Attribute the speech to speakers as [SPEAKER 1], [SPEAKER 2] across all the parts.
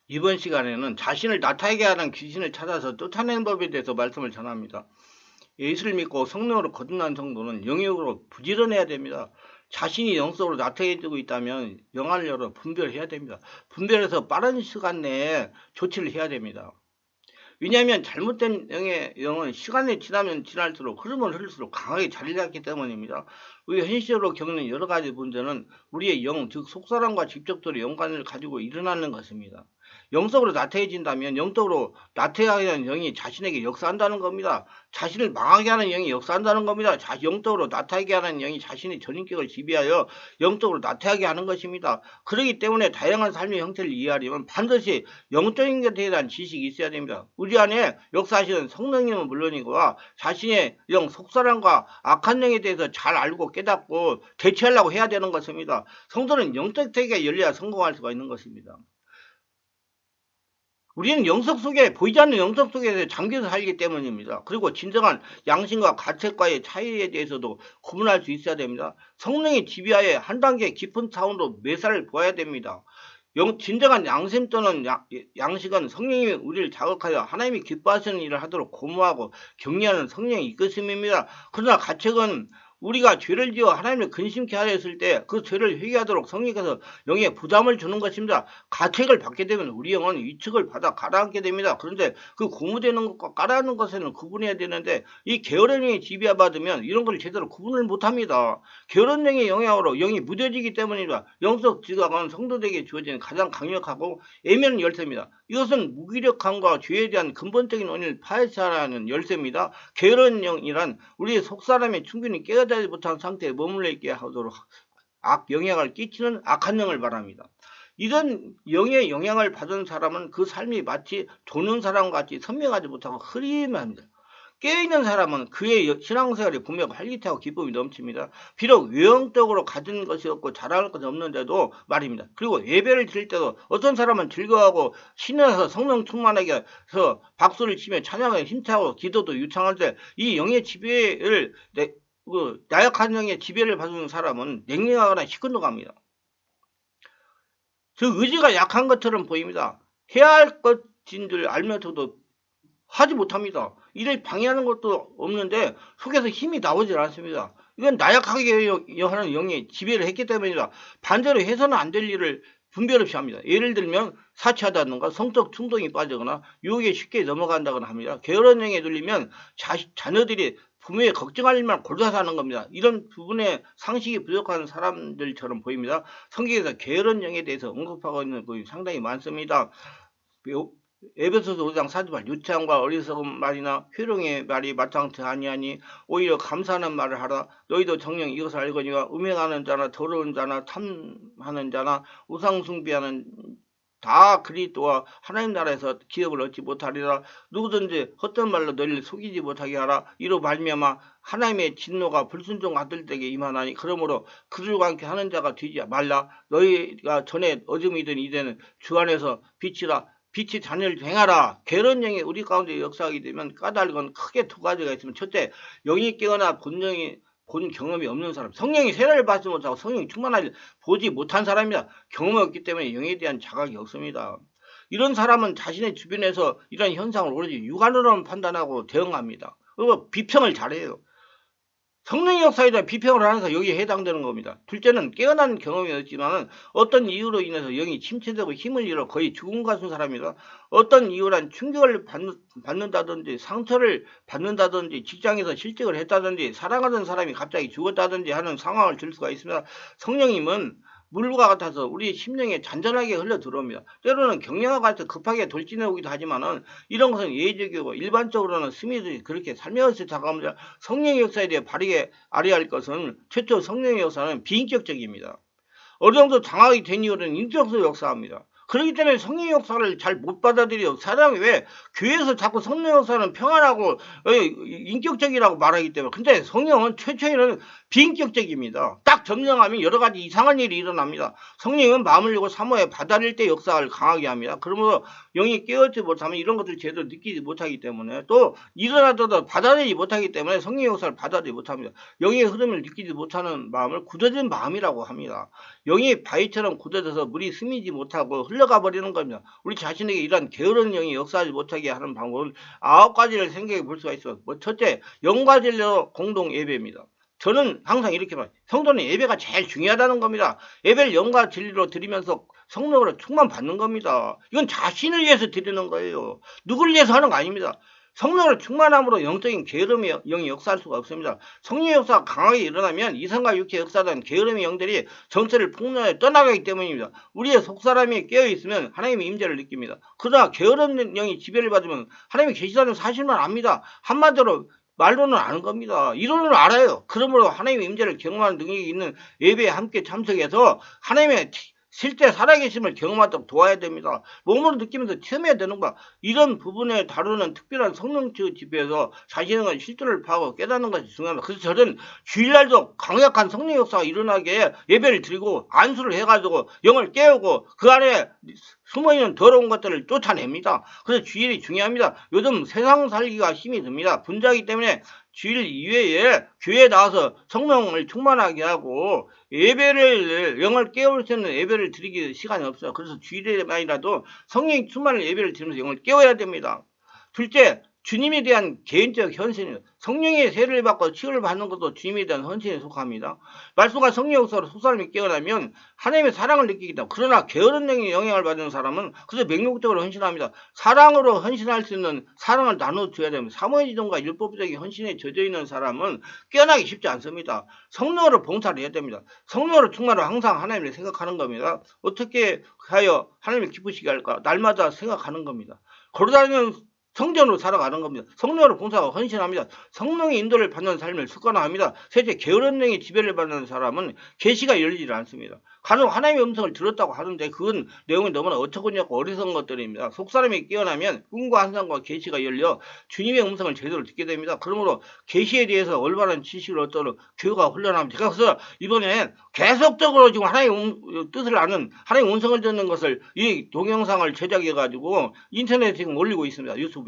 [SPEAKER 1] 이번 시간에는 자신을 나타나게 하는 귀신을 찾아서 쫓아내는 법에 대해서 말씀을 전합니다. 예수를 믿고 성령으로 거듭난 성도는 영역으로 부지런해야 됩니다. 자신이 영적으로 나타내지고 있다면 영안을 열어 분별해야 됩니다. 분별해서 빠른 시간 내에 조치를 해야 됩니다. 왜냐하면 잘못된 영은 시간이 지나면 지날수록 흐름을 흐를수록 강하게 자리 잡기 때문입니다. 우리 현실적으로 겪는 여러 가지 문제는 우리의 영, 즉 속사람과 직접적으로 연관을 가지고 일어나는 것입니다. 영적으로 나태해진다면 영적으로 나태하게 하는 영이 자신에게 역사한다는 겁니다. 자신을 망하게 하는 영이 역사한다는 겁니다. 영적으로 나태하게 하는 영이 자신의 전인격을 지배하여 영적으로 나태하게 하는 것입니다. 그렇기 때문에 다양한 삶의 형태를 이해하려면 반드시 영적인 것에 대한 지식이 있어야 됩니다. 우리 안에 역사하시는 성령님은 물론이고 자신의 영, 속사람과 악한 영에 대해서 잘 알고 깨닫고 대처하려고 해야 되는 것입니다. 성도는 영적 세계에 열려야 성공할 수가 있는 것입니다. 우리는 영적 속에, 보이지 않는 영적 속에 잠겨서 살기 때문입니다. 그리고 진정한 양심과 가책과의 차이에 대해서도 구분할 수 있어야 됩니다. 성령의 지배하에 한 단계 깊은 차원으로 매사를 보아야 됩니다. 진정한 양심 또는 양식은 성령이 우리를 자극하여 하나님이 기뻐하시는 일을 하도록 고무하고 격려하는 성령의 이끄심입니다. 그러나 가책은 우리가 죄를 지어 하나님을 근심케 하려 했을 때 그 죄를 회개하도록 성령께서 영에 부담을 주는 것입니다. 가책을 받게 되면 우리 영은 위축을 받아 가라앉게 됩니다. 그런데 그 고무되는 것과 가라앉는 것에는 구분해야 되는데 이 게으른 영이 지배받으면 이런 걸 제대로 구분을 못합니다. 게으른 영의 영향으로 영이 무뎌지기 때문입니다. 영적 지각은 성도들에게 주어지는 가장 강력하고 애매한 열쇠입니다. 이것은 무기력함과 죄에 대한 근본적인 원인을 파헤쳐야 하는 열쇠입니다. 게으른 영이란 우리의 속사람이 충분히 깨어나지 못한 상태에 머물러 있게 하도록 악 영향을 끼치는 악한 영을 말합니다. 이런 영의 영향을 받은 사람은 그 삶이 마치 조는 사람과 같이 선명하지 못하고 흐리합니다. 깨어있는 사람은 그의 신앙생활이 분명 활기차고 기쁨이 넘칩니다. 비록 외형적으로 가진 것이 없고 자랑할 것이 없는데도 말입니다. 그리고 예배를 드릴 때도 어떤 사람은 즐거워하고 신에서 성령 충만하게 해서 박수를 치며 찬양에 힘차고 기도도 유창한데 이 영의 지배를 나약한 영의 지배를 받는 사람은 냉랭하거나 시큰둥합니다. 저 의지가 약한 것처럼 보입니다. 해야 할 것인 줄 알면서도 하지 못합니다. 이를 방해하는 것도 없는데 속에서 힘이 나오질 않습니다. 이건 나약하게 하는 영이 지배를 했기 때문이다. 반대로 해서는 안 될 일을 분별 없이 합니다. 예를 들면 사치하다든가 성적 충동이 빠지거나 유혹에 쉽게 넘어간다거나 합니다. 게으른 영에 눌리면 자녀들이 부모의 걱정할 일만 골라서 하는 겁니다. 이런 부분에 상식이 부족한 사람들처럼 보입니다. 성경에서 게으른 영에 대해서 언급하고 있는 부분이 상당히 많습니다. 에베소서 5장 4절 유창과 어리석은 말이나 회룡의 말이 마땅치 아니하니 오히려 감사하는 말을 하라. 너희도 정녕 이것을 알거니와 음행하는 자나 더러운 자나 탐하는 자나 우상 숭배하는 다 그리스도와 하나님 나라에서 기업을 얻지 못하리라. 누구든지 헛된 말로 너희를 속이지 못하게 하라. 이로 말미암아 하나님의 진노가 불순종 아들들에게 임하나니 그러므로 그들과 함께 하는 자가 되지 말라. 너희가 전에 어둠이든 이제는 주 안에서 빛이라. 빛이 자녀를 행하라. 게으른 영이 우리 가운데 역사하게 되면 까닭은 크게 두 가지가 있으면 첫째, 영이 깨거나 본 경험이 없는 사람, 성령이 세례를 받지 못하고 성령이 충만하지 보지 못한 사람이다. 경험이 없기 때문에 영에 대한 자각이 없습니다. 이런 사람은 자신의 주변에서 이런 현상을 오로지 육안으로만 판단하고 대응합니다. 그리고 비평을 잘해요. 성령의 역사에 대한 비평을 하면서 여기에 해당되는 겁니다. 둘째는 깨어난 경험이 없지만 어떤 이유로 인해서 영이 침체되고 힘을 잃어 거의 죽은 것 같은 사람이다. 어떤 이유란 충격을 받는다든지 상처를 받는다든지 직장에서 실직을 했다든지 사랑하는 사람이 갑자기 죽었다든지 하는 상황을 들 수가 있습니다. 성령님은 물과 같아서 우리 심령에 잔잔하게 흘러 들어옵니다. 때로는 경영과 같아 급하게 돌진해 오기도 하지만은 이런 것은 예외적이고 일반적으로는 스미들이 그렇게 살며시 다가옵니다. 성령의 역사에 대해 바르게 알아야 할 것은 최초 성령의 역사는 비인격적입니다. 어느 정도 장악이 된 이유는 인격적으로 역사합니다. 그렇기 때문에 성령 역사를 잘 못 받아들여요. 사람이 왜 교회에서 자꾸 성령 역사는 평안하고 인격적이라고 말하기 때문에. 근데 성령은 최초에는 비인격적입니다. 딱 점령하면 여러 가지 이상한 일이 일어납니다. 성령은 마음을 열고 사모해 받아들일 때 역사를 강하게 합니다. 그러므로 영이 깨어있지 못하면 이런 것들을 제대로 느끼지 못하기 때문에 또 일어나더라도 받아들이지 못하기 때문에 성령의 역사를 받아들이지 못합니다. 영의 흐름을 느끼지 못하는 마음을 굳어진 마음이라고 합니다. 영이 바위처럼 굳어져서 물이 스미지 못하고 흘러가 버리는 겁니다. 우리 자신에게 이러한 게으른 영이 역사하지 못하게 하는 방법은 9가지를 생각해 볼 수가 있어. 첫째, 영과 진리로 공동 예배입니다. 저는 항상 이렇게 봐요. 성도는 예배가 제일 중요하다는 겁니다. 예배를 영과 진리로 드리면서 성령으로 충만 받는 겁니다. 이건 자신을 위해서 드리는 거예요. 누굴 위해서 하는 거 아닙니다. 성령으로 충만함으로 영적인 게으름의 영이 역사할 수가 없습니다. 성령의 역사가 강하게 일어나면 이성과 육체에 역사하던 게으름의 영들이 정체를 폭로해 떠나가기 때문입니다. 우리의 속사람이 깨어있으면 하나님의 임재를 느낍니다. 그러나 게으른 영이 지배를 받으면 하나님이 계시다는 사실만 압니다. 한마디로 말로는 아는 겁니다. 이론은 알아요. 그러므로 하나님의 임재를 경험하는 능력이 있는 예배에 함께 참석해서 하나님의 실제 살아계심을 경험하도록 도와야 됩니다. 몸으로 느끼면서 체험해야 되는 거야. 이런 부분에 다루는 특별한 성령치유 집회에서 자신의 실존을 파악하고 깨닫는 것이 중요합니다. 그래서 저는 주일날도 강력한 성령 역사가 일어나게 예배를 드리고 안수를 해가지고 영을 깨우고 그 안에 숨어있는 더러운 것들을 쫓아냅니다. 그래서 주일이 중요합니다. 요즘 세상 살기가 힘이 듭니다. 분자이기 때문에 주일 이외에 교회에 나와서 성령을 충만하게 하고 예배를 영을 깨울 수 있는 예배를 드리기 시간이 없어요. 그래서 주일에만이라도 성령이 충만한 예배를 드리면서 영을 깨워야 됩니다. 둘째, 주님에 대한 개인적 헌신이에요. 성령의 세례를 받고 치유를 받는 것도 주님에 대한 헌신에 속합니다. 말씀과 성령 역사로 속사람이 깨어나면 하나님의 사랑을 느끼기 때문에 그러나 게으른 영의 영향을 받는 사람은 그저 맹목적으로 헌신합니다. 사랑으로 헌신할 수 있는 사랑을 나눠줘야 됩니다. 사모의지동과 율법적인 헌신에 젖어있는 사람은 깨어나기 쉽지 않습니다. 성령으로 봉사를 해야 됩니다. 성령으로 충만하고 항상 하나님을 생각하는 겁니다. 어떻게 하여 하나님을 기쁘시게 할까? 날마다 생각하는 겁니다. 걸어다니는 성전으로 살아가는 겁니다. 성령으로 봉사하고 헌신합니다. 성령의 인도를 받는 삶을 습관화합니다. 셋째, 게으른 영의 지배를 받는 사람은 계시가 열리지 않습니다. 간혹 하나님의 음성을 들었다고 하는데 그건 내용이 너무나 어처구니없고 어리석은 것들입니다. 속사람이 깨어나면 꿈과 환상과 계시가 열려 주님의 음성을 제대로 듣게 됩니다. 그러므로 계시에 대해서 올바른 지식을 얻도록 교회가 훈련합니다. 그래서 이번에 계속적으로 지금 하나님의 뜻을 아는 하나님의 음성을 듣는 것을 이 동영상을 제작해가지고 인터넷에 지금 올리고 있습니다. 유튜브에.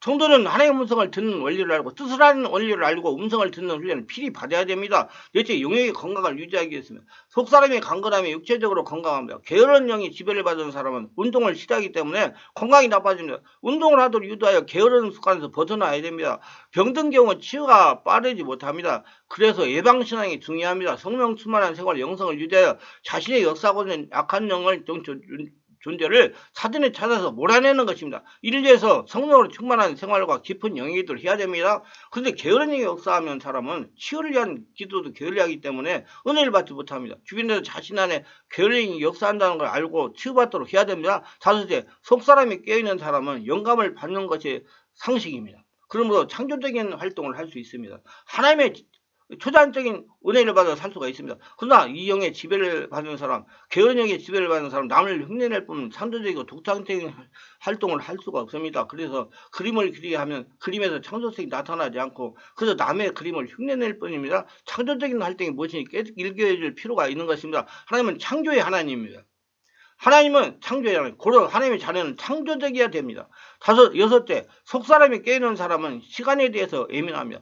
[SPEAKER 1] 성도는 하나님의 음성을 듣는 원리를 알고 뜻을 아는 원리를 알고 음성을 듣는 훈련을 필히 받아야 됩니다. 넷째, 영의 건강을 유지하기 위해서는 속사람이 강건하면 육체적으로 건강합니다. 게으른 영이 지배를 받은 사람은 운동을 싫어하기 때문에 건강이 나빠집니다. 운동을 하도록 유도하여 게으른 습관에서 벗어나야 됩니다. 병든 경우 치유가 빠르지 못합니다. 그래서 예방신앙이 중요합니다. 성령 충만한 생활 영성을 유지하여 자신의 역사하고 있는 약한 영을 존재를 사전에 찾아서 몰아내는 것입니다. 이를 위해서 성령으로 충만한 생활과 깊은 영역을 해야 됩니다. 그런데 게으른 영이 역사하면 사람은 치유를 위한 기도도 게을리하기 때문에 은혜를 받지 못합니다. 주변에서 자신 안에 게으른 영이 역사한다는 걸 알고 치유받도록 해야 됩니다. 다섯째, 속사람이 깨어있는 사람은 영감을 받는 것이 상식입니다. 그러므로 창조적인 활동을 할 수 있습니다. 하나님의 초자연적인 은혜를 받아 살 수가 있습니다. 그러나 이 영의 지배를 받는 사람, 게으른 영의 지배를 받는 사람, 남을 흉내낼 뿐 창조적이고 독창적인 활동을 할 수가 없습니다. 그래서 그림을 그리게 하면 그림에서 창조성이 나타나지 않고 그래서 남의 그림을 흉내낼 뿐입니다. 창조적인 활동이 무엇인지 일깨워 줄 필요가 있는 것입니다. 하나님은 창조의 하나님입니다. 하나님은 창조의 하나님, 고로 하나님의 자녀는 창조적이어야 됩니다. 여섯째, 속사람이 깨어있는 사람은 시간에 대해서 예민합니다.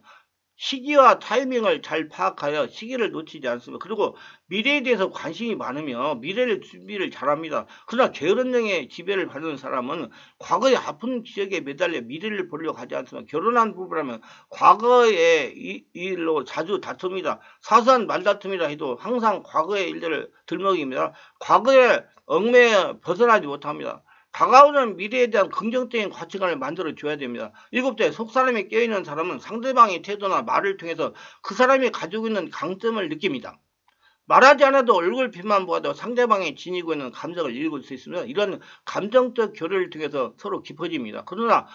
[SPEAKER 1] 시기와 타이밍을 잘 파악하여 시기를 놓치지 않습니다. 그리고 미래에 대해서 관심이 많으며 미래를 준비를 잘합니다. 그러나 게으른 영의 지배를 받는 사람은 과거의 아픈 기억에 매달려 미래를 보려고 하지 않습니다. 결혼한 부부라면 과거의 일로 자주 다툽니다. 사소한 말다툼이라 해도 항상 과거의 일들을 들먹입니다. 과거의 얽매여 벗어나지 못합니다. 다가오는 미래에 대한 긍정적인 가치관을 만들어줘야 됩니다. 일곱째, 속사람이 깨어있는 사람은 상대방의 태도나 말을 통해서 그 사람이 가지고 있는 강점을 느낍니다. 말하지 않아도 얼굴빛만 보아도 상대방이 지니고 있는 감정을 읽을 수 있습니다. 이런 감정적 교류를 통해서 서로 깊어집니다. 그러나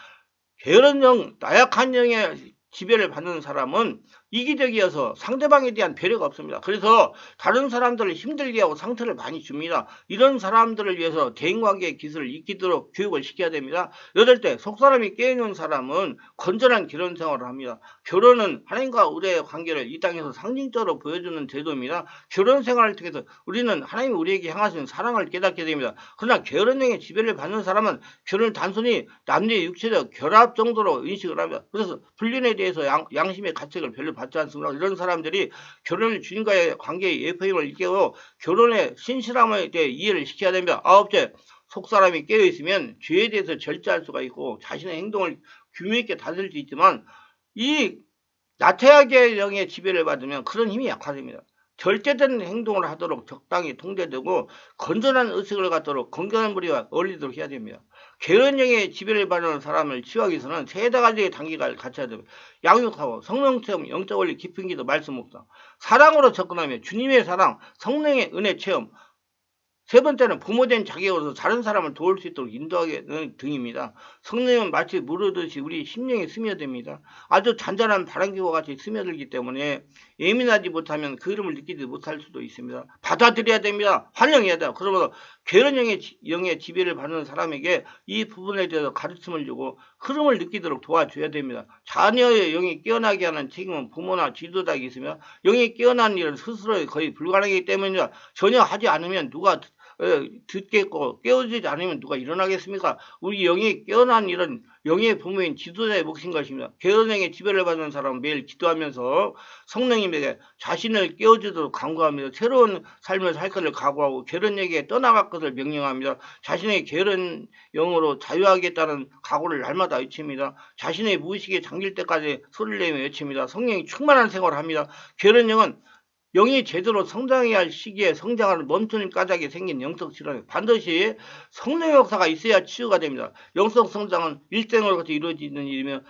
[SPEAKER 1] 게으른 영, 나약한 영의 지배를 받는 사람은 이기적이어서 상대방에 대한 배려가 없습니다. 그래서 다른 사람들을 힘들게 하고 상처를 많이 줍니다. 이런 사람들을 위해서 대인관계의 기술을 익히도록 교육을 시켜야 됩니다. 여덟째, 속사람이 깨어있는 사람은 건전한 결혼 생활을 합니다. 결혼은 하나님과 우리의 관계를 이 땅에서 상징적으로 보여주는 제도입니다. 결혼 생활을 통해서 우리는 하나님이 우리에게 향하시는 사랑을 깨닫게 됩니다. 그러나 게으른 영의 지배를 받는 사람은 결혼을 단순히 남녀의 육체적 결합 정도로 인식을 합니다. 그래서 불륜에 대해서 양심의 가책을 별로 받지 않습니다. 이런 사람들이 결혼을 주님과의 관계의 예표임을 일깨워 결혼의 신실함에 대해 이해를 시켜야 됩니다. 아홉째, 속사람이 깨어있으면 죄에 대해서 절제할 수가 있고 자신의 행동을 규모 있게 다스릴 수 있지만 이 나태하게 영의 지배를 받으면 그런 힘이 약화됩니다. 절제된 행동을 하도록 적당히 통제되고 건전한 의식을 갖도록 건강한 무리와 어울리도록 해야 됩니다. 게으른영의 지배를 받는 사람을 치유하기 위해서는 세 가지의 단계를 갖춰야 됩니다. 양육하고 성령 체험, 영적 원리 깊은 기도, 말씀 묵상. 사랑으로 접근하며 주님의 사랑, 성령의 은혜 체험. 세 번째는 부모된 자격으로서 다른 사람을 도울 수 있도록 인도하는 등입니다. 성령은 마치 물르듯이 우리 심령에 스며듭니다. 아주 잔잔한 바람기와 같이 스며들기 때문에 예민하지 못하면 그 흐름을 느끼지 못할 수도 있습니다. 받아들여야 됩니다. 환영해야 돼요. 그러므로 게으른 영의 지배를 받는 사람에게 이 부분에 대해서 가르침을 주고 흐름을 느끼도록 도와줘야 됩니다. 자녀의 영이 깨어나게 하는 책임은 부모나 지도자에게 있으며 영이 깨어난 일은 스스로 거의 불가능하기 때문에 전혀 하지 않으면 누가 듣겠고 깨어지지 않으면 누가 일어나겠습니까? 우리 영이 깨어난 일은 영의 부모인 지도자의 몫인 것입니다. 게으른 영의 지배를 받는 사람은 매일 기도하면서 성령님에게 자신을 깨워주도록 간구하며 새로운 삶을 살 것을 각오하고 게으른 영에게 떠나갈 것을 명령합니다. 자신의 게으른 영으로 자유하겠다는 각오를 날마다 외칩니다. 자신의 무의식에 잠길 때까지 소리를 내며 외칩니다. 성령이 충만한 생활을 합니다. 게으른 영은 영이 제대로 성장해야 할 시기에 성장하는 멈추는 까닭에 생긴 영적 질환에 반드시 성령의 역사가 있어야 치유가 됩니다. 영적 성장은 일생을 거쳐 이루어지는 일이며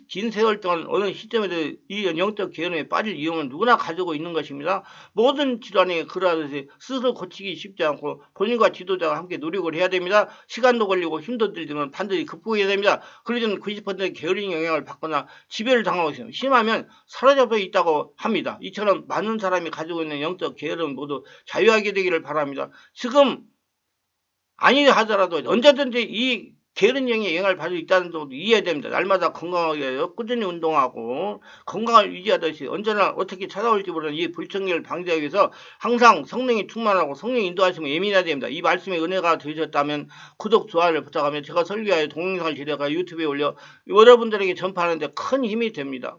[SPEAKER 1] 긴 세월 동안 어느 시점에도 이 영적 게으름에 빠질 위험은 누구나 가지고 있는 것입니다. 모든 질환이 그러하듯이 스스로 고치기 쉽지 않고 본인과 지도자가 함께 노력을 해야 됩니다. 시간도 걸리고 힘도 들지만 반드시 극복해야 됩니다. 그러지는 90% 게으른 영향을 받거나 지배를 당하고 있습니다. 심하면 사로잡혀 있다고 합니다. 이처럼 많은 사람이 가지고 있는 영적 게으름 모두 자유하게 되기를 바랍니다. 지금 아니 하더라도 언제든지 이 게으른 영의 영향을 받을 수 있다는 점도 이해해야 됩니다. 날마다 건강하게 꾸준히 운동하고 건강을 유지하듯이 언제나 어떻게 찾아올지 모르는 이 불청객을 방지하기 위해서 항상 성령이 충만하고 성령이 인도하시면 예민해야 됩니다. 이 말씀의 은혜가 되셨다면 구독, 좋아요를 부탁하며 제가 설교하여 동영상을 제작하여 유튜브에 올려 여러분들에게 전파하는 데 큰 힘이 됩니다.